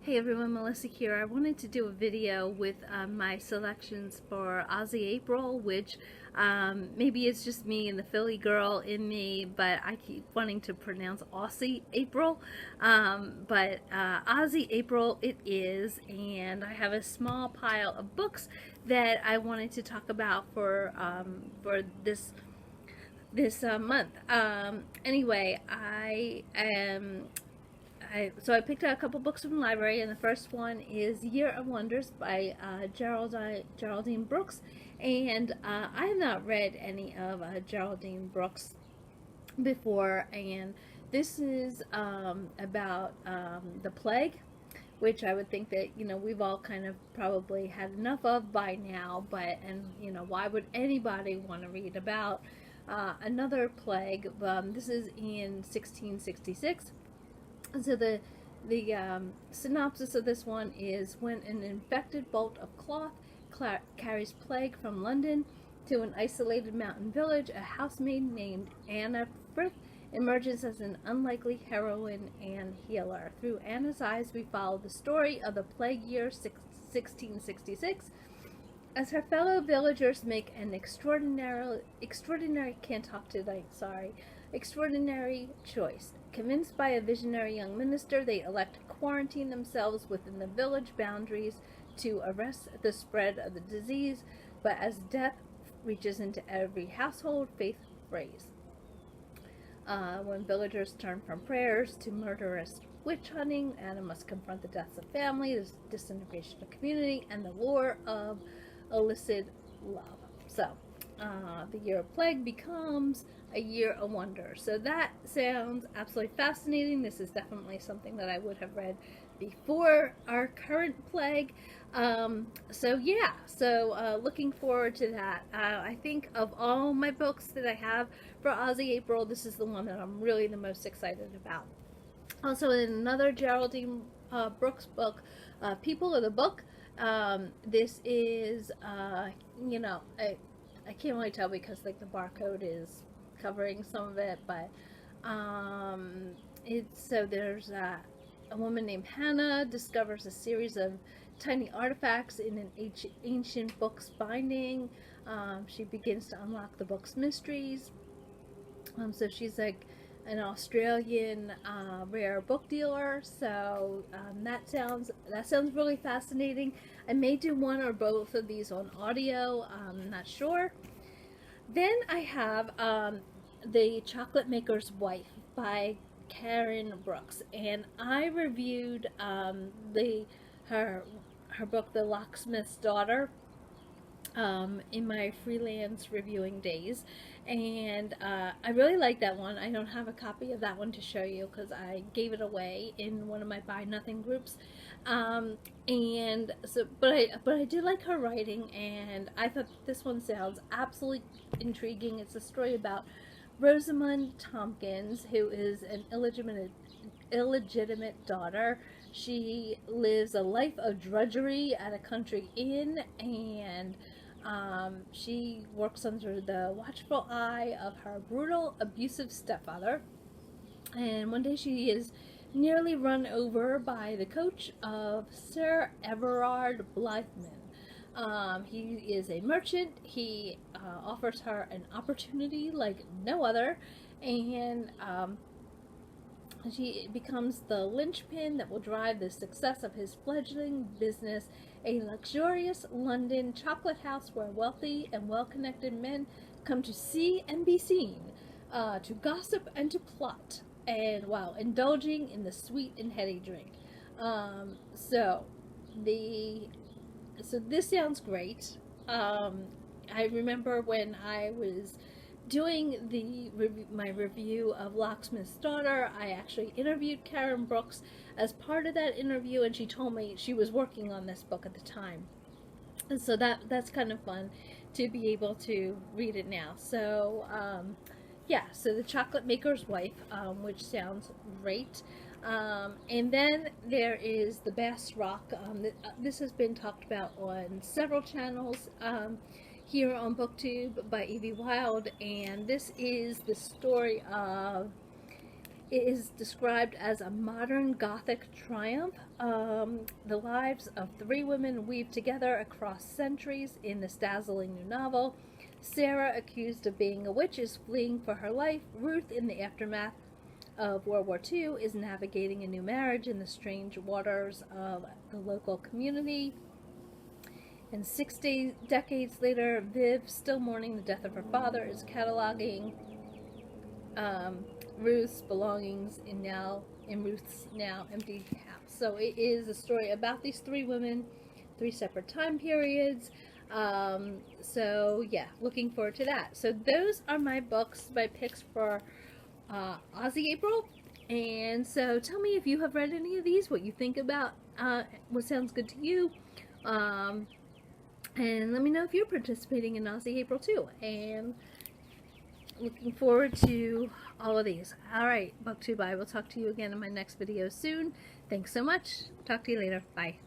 Hey everyone, Melissa here. I wanted to do a video with my selections for Aussie April, which maybe it's just me and the Philly girl in me, but I keep wanting to pronounce Aussie April. But Aussie April it is, and I have a small pile of books that I wanted to talk about for this month. Anyway, so I picked out a couple books from the library, and the first one is Year of Wonders by Geraldine Brooks. And I have not read any of Geraldine Brooks before, and this is about the plague, which I would think that we've all kind of probably had enough of by now. And why would anybody want to read about another plague? This is in 1666. So the synopsis of this one is: when an infected bolt of cloth carries plague from London to an isolated mountain village, a housemaid named Anna Frith emerges as an unlikely heroine and healer. Through Anna's eyes, we follow the story of the plague year 1666 as her fellow villagers make an extraordinary choice. Convinced by a visionary young minister, they elect to quarantine themselves within the village boundaries to arrest the spread of the disease. But as death reaches into every household, faith frays. When villagers turn from prayers to murderous witch hunting, Anna must confront the deaths of family, the disintegration of community, and the lure of illicit love. So, the year of plague becomes a year of wonder. So that sounds absolutely fascinating. This is definitely something that I would have read before our current plague. Looking forward to that. I think of all my books that I have for Aussie April, this is the one that I'm really the most excited about. Also, in another Geraldine Brooks book, People of the Book. This is, I can't really tell because like the barcode is covering some of it, but there's a woman named Hannah discovers a series of tiny artifacts in an ancient book's binding. She begins to unlock the book's mysteries. So she's like an Australian rare book dealer. So that sounds really fascinating. I may do one or both of these on audio. I'm not sure. Then I have The Chocolate Maker's Wife by Karen Brooks, and I reviewed her book, The Locksmith's Daughter, in my freelance reviewing days, and I really like that one. I don't have a copy of that one to show you because I gave it away in one of my Buy Nothing groups, but I did like her writing, and I thought this one sounds absolutely intriguing. It's a story about Rosamund Tompkins, who is an illegitimate daughter. She lives a life of drudgery at a country inn, and she works under the watchful eye of her brutal, abusive stepfather. And one day she is nearly run over by the coach of Sir Everard Blythman. He is a merchant. He offers her an opportunity like no other, and she becomes the linchpin that will drive the success of his fledgling business, a luxurious London chocolate house where wealthy and well-connected men come to see and be seen, to gossip and to plot, and while indulging in the sweet and heady drink. So this sounds great. I remember when I was doing my review of Locksmith's Daughter, I actually interviewed Karen Brooks as part of that interview, and she told me she was working on this book at the time. And so that's kind of fun to be able to read it now. So so The Chocolate Maker's Wife, which sounds great. And then there is The Bass Rock. This has been talked about on several channels here on BookTube by Evie Wyld, and this is the story of It is described as a modern Gothic triumph. The lives of three women weave together across centuries in this dazzling new novel. Sarah, accused of being a witch, is fleeing for her life. Ruth, in the aftermath of World War II, is navigating a new marriage in the strange waters of the local community. And decades later, Viv, still mourning the death of her father, is cataloging Ruth's belongings in Ruth's now empty house. So it is a story about these three women, three separate time periods. So yeah, looking forward to that. So those are my books, my picks for Aussie April. And so tell me if you have read any of these, what you think about, what sounds good to you. And let me know if you're participating in Aussie April too. And looking forward to all of these. Alright, BookTube, I will talk to you again in my next video soon. Thanks so much. Talk to you later. Bye.